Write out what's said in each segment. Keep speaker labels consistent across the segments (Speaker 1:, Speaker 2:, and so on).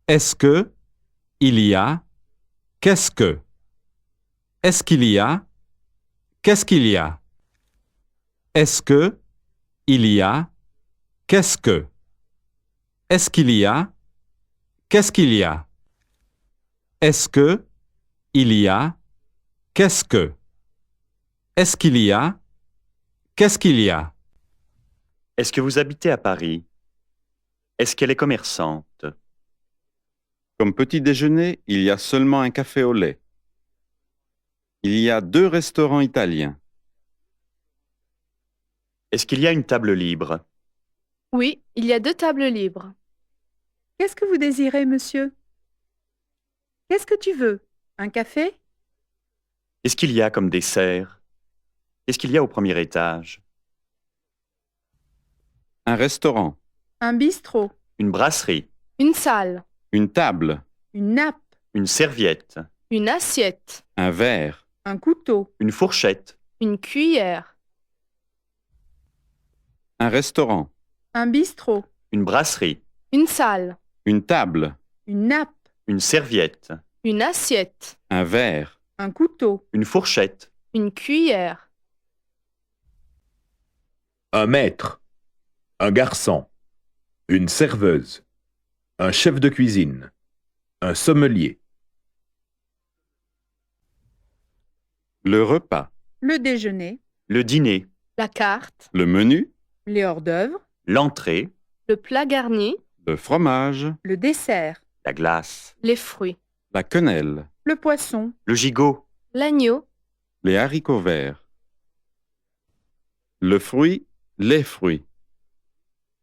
Speaker 1: Est-ce que, il y a, qu'est-ce que? Est-ce qu'il y a, qu'est-ce qu'il y a? Est-ce que, il y a, qu'est-ce que? Est-ce qu'il y a, qu'est-ce qu'il y a? Est-ce que, il y a, qu'est-ce que? Est-ce qu'il y a, qu'est-ce qu'il y a?
Speaker 2: Est-ce que vous habitez à Paris? Est-ce qu'elle est commerçante?
Speaker 1: Comme petit déjeuner, il y a seulement un café au lait. Il y a 2 restaurants italiens.
Speaker 2: Est-ce qu'il y a une table libre?
Speaker 3: Oui, il y a 2 tables libres.
Speaker 4: Qu'est-ce que vous désirez, monsieur? Qu'est-ce que tu veux? Un café?
Speaker 2: Qu'est-ce qu'il y a comme dessert? Qu'est-ce qu'il y a au premier étage?
Speaker 1: Un restaurant,
Speaker 4: Un bistrot?
Speaker 2: Une brasserie,
Speaker 3: Une salle,
Speaker 1: une table,
Speaker 4: Une nappe?
Speaker 2: une serviette,
Speaker 3: une assiette,
Speaker 1: un verre,
Speaker 4: Un couteau?
Speaker 2: une fourchette,
Speaker 3: une cuillère,
Speaker 1: un restaurant,
Speaker 4: Un bistrot?
Speaker 2: une brasserie,
Speaker 3: une salle,
Speaker 1: une table,
Speaker 4: Une nappe?
Speaker 2: une serviette,
Speaker 3: une assiette,
Speaker 1: un verre,
Speaker 4: Un couteau?
Speaker 2: une fourchette,
Speaker 3: une cuillère,
Speaker 5: Un maître, un garçon, une serveuse, un chef de cuisine, un sommelier,
Speaker 1: le repas,
Speaker 4: Le déjeuner?
Speaker 2: le dîner,
Speaker 3: la carte,
Speaker 1: le menu,
Speaker 4: Les hors-d'œuvre?
Speaker 2: l'entrée,
Speaker 3: le plat garni,
Speaker 1: le fromage,
Speaker 4: Le dessert?
Speaker 2: la glace,
Speaker 3: les fruits,
Speaker 1: la quenelle,
Speaker 4: Le poisson?
Speaker 2: le gigot,
Speaker 3: l'agneau,
Speaker 1: les haricots verts, le fruit, les fruits,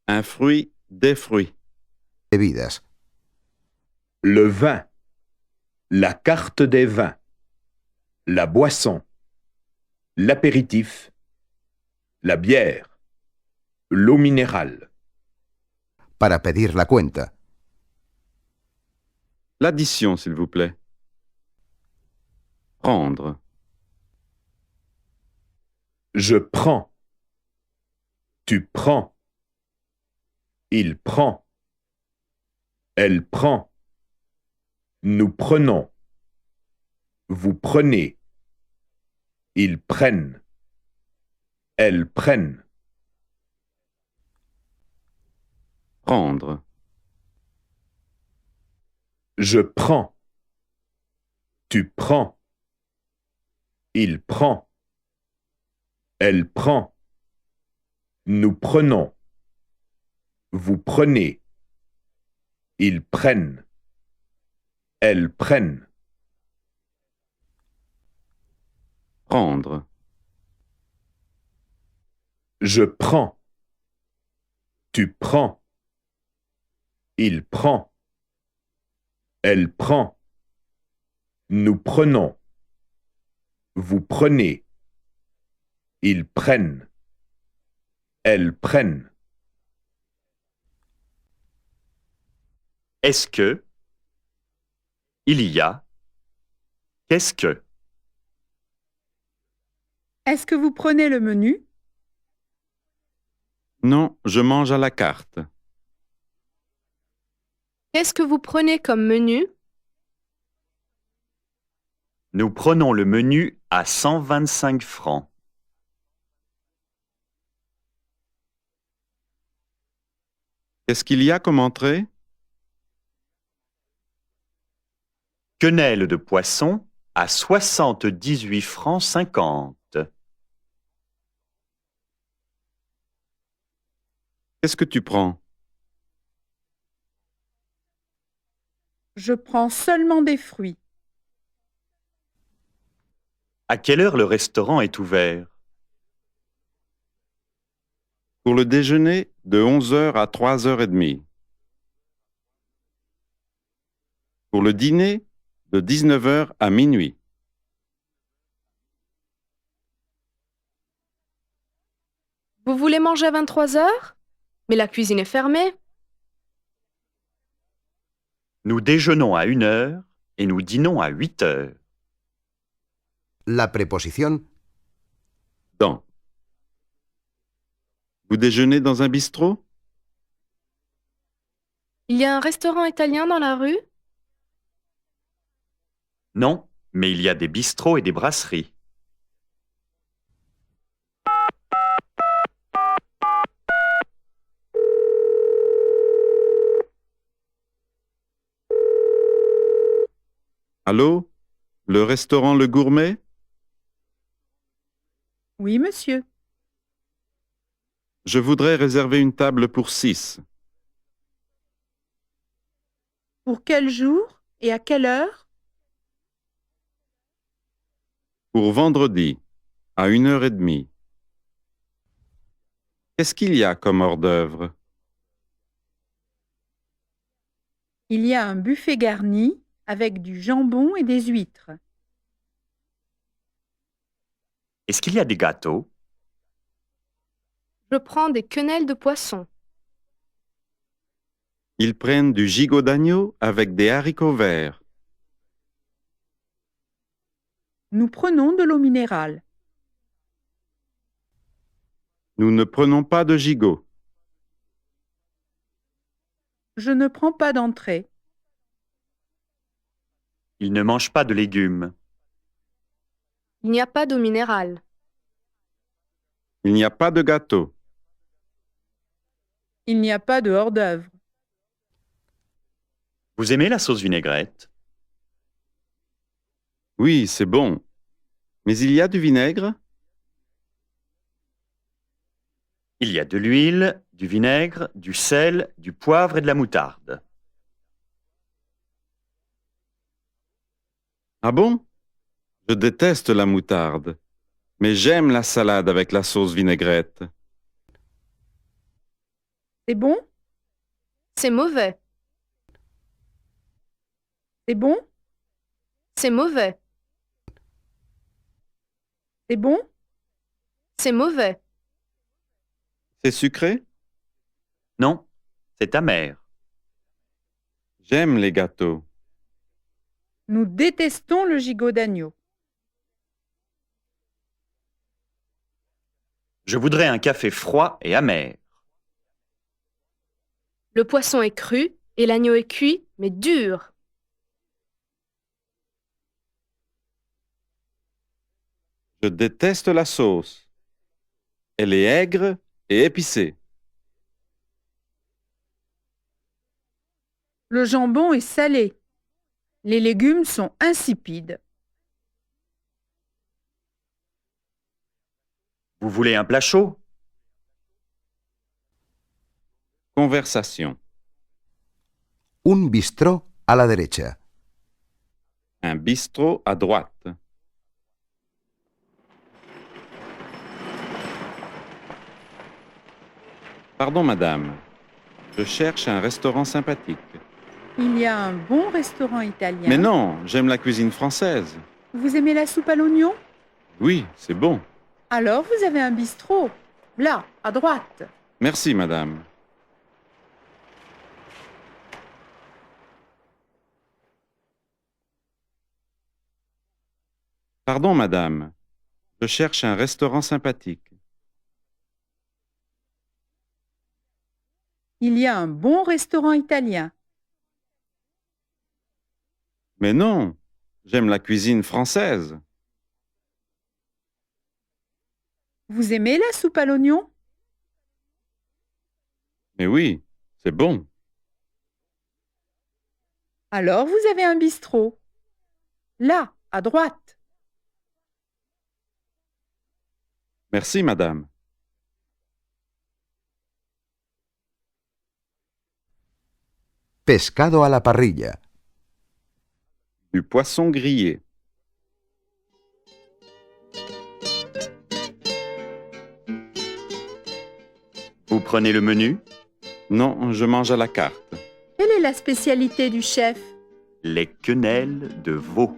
Speaker 1: un fruit, des fruits,
Speaker 6: bebidas,
Speaker 5: le vin, la carte des vins, la boisson, l'apéritif, la bière, l'eau minérale,
Speaker 6: para pedir la cuenta,
Speaker 1: l'addition s'il vous plaît, prendre,
Speaker 5: je prends, tu prends, il prend, elle prend, nous prenons, vous prenez, ils prennent, elles prennent,
Speaker 1: prendre,
Speaker 5: je prends, tu prends, il prend, elle prend, nous prenons, vous prenez, ils prennent, elles prennent,
Speaker 1: prendre,
Speaker 5: je prends, tu prends, il prend, elle prend, nous prenons, vous prenez, ils prennent, elles prennent,
Speaker 2: est-ce que, il y a, qu'est-ce que,
Speaker 4: Est-ce que vous prenez le menu?
Speaker 1: non, je mange à la carte,
Speaker 3: qu'est-ce que vous prenez comme menu?
Speaker 2: nous prenons le menu à 125 francs.
Speaker 1: qu'est-ce qu'il y a comme entrée?
Speaker 2: Quenelle de poisson à 78 francs 50.
Speaker 1: Qu'est-ce que tu prends?
Speaker 4: Je prends seulement des fruits.
Speaker 2: À quelle heure le restaurant est ouvert?
Speaker 1: Pour le déjeuner, de 11h à 3h30. Pour le dîner, de 19h à minuit.
Speaker 3: Vous voulez manger à 23 heures? Mais la cuisine est fermée.
Speaker 2: Nous déjeunons à 1 heure et nous dînons à 8 heures.
Speaker 6: la preposición
Speaker 1: Dans. Vous déjeunez dans un bistrot?
Speaker 3: Il y a un restaurant italien dans la rue?
Speaker 2: Non, mais il y a des bistrots et des brasseries.
Speaker 1: Allô? Le restaurant Le Gourmet?
Speaker 4: Oui, monsieur.
Speaker 1: Je voudrais réserver une table pour 6.
Speaker 4: Pour quel jour et à quelle heure?
Speaker 1: Pour vendredi, à 1h30. Qu'est-ce qu'il y a comme hors-d'œuvre?
Speaker 4: Il y a un buffet garni avec du jambon et des huîtres.
Speaker 2: Est-ce qu'il y a des gâteaux?
Speaker 3: Je prends des quenelles de poisson.
Speaker 1: Ils prennent du gigot d'agneau avec des haricots verts.
Speaker 4: Nous prenons de l'eau minérale.
Speaker 1: Nous ne prenons pas de gigot.
Speaker 4: Je ne prends pas d'entrée.
Speaker 2: Ils ne mangent pas de légumes.
Speaker 3: Il n'y a pas d'eau minérale.
Speaker 1: Il n'y a pas de gâteau.
Speaker 4: Il n'y a pas de hors-d'œuvre.
Speaker 2: Vous aimez la sauce vinaigrette?
Speaker 1: Oui, c'est bon. Mais il y a du vinaigre?
Speaker 2: Il y a de l'huile, du vinaigre, du sel, du poivre et de la moutarde.
Speaker 1: Ah bon? Je déteste la moutarde. Mais j'aime la salade avec la sauce vinaigrette.
Speaker 4: C'est bon?
Speaker 3: C'est mauvais.
Speaker 4: C'est bon?
Speaker 3: C'est mauvais.
Speaker 4: C'est bon?
Speaker 3: C'est mauvais.
Speaker 1: C'est sucré?
Speaker 2: Non, c'est amer.
Speaker 1: J'aime les gâteaux.
Speaker 4: Nous détestons le gigot d'agneau.
Speaker 2: Je voudrais un café froid et amer.
Speaker 3: Le poisson est cru et l'agneau est cuit, mais dur.
Speaker 1: Je déteste la sauce. Elle est aigre et épicée.
Speaker 4: Le jambon est salé. Les légumes sont insipides.
Speaker 2: Vous voulez un plat chaud?
Speaker 1: Conversation.
Speaker 6: Un bistró a la derecha.
Speaker 1: Un bistrot à droite. Pardon, madame. Je cherche un restaurant sympathique.
Speaker 4: Il y a un bon restaurant italien.
Speaker 1: Mais non, j'aime la cuisine française.
Speaker 4: Vous aimez la soupe à l'oignon?
Speaker 1: Oui, c'est bon.
Speaker 4: Alors vous avez un bistrot. Là, à droite.
Speaker 1: Merci, madame. Pardon, madame. Je cherche un restaurant sympathique.
Speaker 4: Il y a un bon restaurant italien.
Speaker 1: Mais non, j'aime la cuisine française.
Speaker 4: Vous aimez la soupe à l'oignon?
Speaker 1: Mais oui, c'est bon.
Speaker 4: Alors vous avez un bistrot. Là, à droite.
Speaker 1: Merci, madame.
Speaker 6: Pescado a la parrilla.
Speaker 1: Du poisson grillé.
Speaker 2: Vous prenez le menu?
Speaker 1: Non, je mange à la carte.
Speaker 4: Quelle est la spécialité du chef?
Speaker 2: Les quenelles de veau.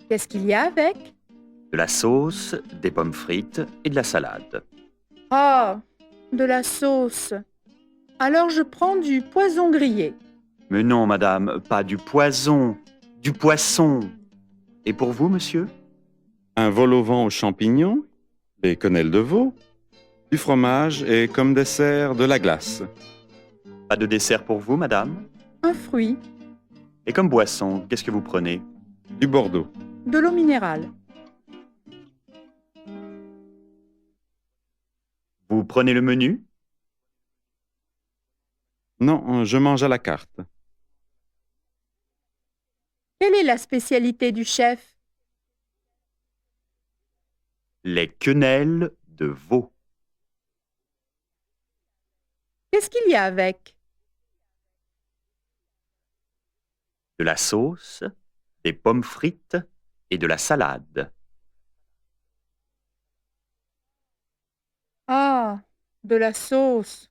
Speaker 4: Qu'est-ce qu'il y a avec?
Speaker 2: De la sauce, des pommes frites et de la salade.
Speaker 4: Ah, de la sauce. Alors je prends du poisson grillé.
Speaker 2: Mais non, madame, pas du poison, du poisson. Et pour vous, monsieur?
Speaker 1: Un vol au vent aux champignons, des quenelles de veau, du fromage et comme dessert de la glace.
Speaker 2: Pas de dessert pour vous, madame?
Speaker 4: Un fruit.
Speaker 2: Et comme boisson, qu'est-ce que vous prenez?
Speaker 1: Du Bordeaux.
Speaker 4: De l'eau minérale.
Speaker 2: Vous prenez le menu?
Speaker 1: Non, je mange à la carte.
Speaker 4: Quelle est la spécialité du chef?
Speaker 2: Les quenelles de veau.
Speaker 4: Qu'est-ce qu'il y a avec?
Speaker 2: De la sauce, des pommes frites et de la salade.
Speaker 4: Ah, de la sauce.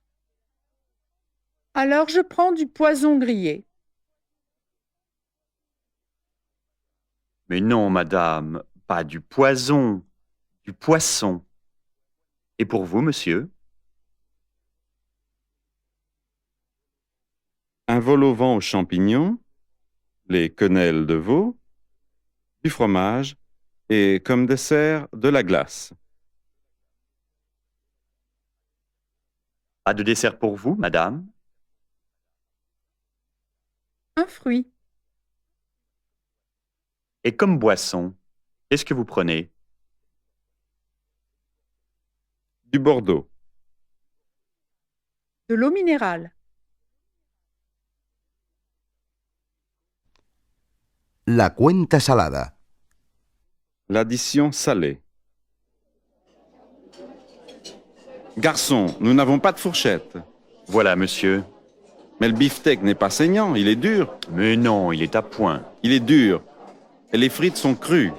Speaker 4: Alors je prends du poisson grillé.
Speaker 2: Mais non, madame, pas du poison, du poisson. Et pour vous, monsieur?
Speaker 1: Un vol au vent aux champignons, les quenelles de veau, du fromage et comme dessert de la glace.
Speaker 2: Pas de dessert pour vous, madame?
Speaker 4: Un fruit.
Speaker 2: Et comme boisson, qu'est-ce que vous prenez?
Speaker 1: Du Bordeaux.
Speaker 4: De l'eau minérale.
Speaker 6: La cuenta salada.
Speaker 1: L'addition salée. Garçon, nous n'avons pas de fourchette.
Speaker 2: Voilà, monsieur.
Speaker 1: Mais le beefsteak n'est pas saignant, il est dur.
Speaker 2: Mais non, il est à point.
Speaker 1: Il est dur. Et les frites sont crues.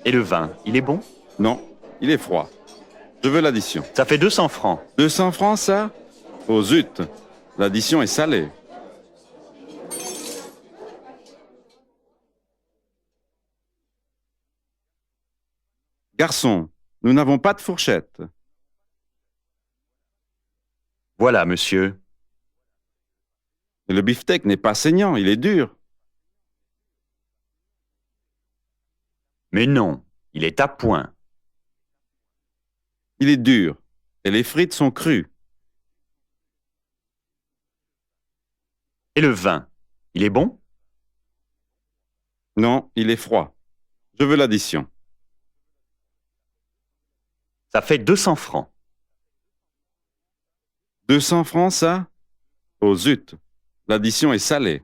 Speaker 2: Et le vin, il est bon?
Speaker 1: Non, il est froid. Je veux l'addition.
Speaker 2: Ça fait 200 francs.
Speaker 1: 200 francs, ça? Oh zut, l'addition est salée. Garçon, nous n'avons pas de fourchette.
Speaker 2: Voilà, monsieur.
Speaker 1: Et le beefsteak n'est pas saignant, il est dur.
Speaker 2: Mais non, il est à point.
Speaker 1: Il est dur. Et les frites sont crues.
Speaker 2: Et le vin, il est bon?
Speaker 1: Non, il est froid. Je veux l'addition.
Speaker 2: Ça fait 200 francs.
Speaker 1: 200 francs, ça? Oh zut, l'addition est salée.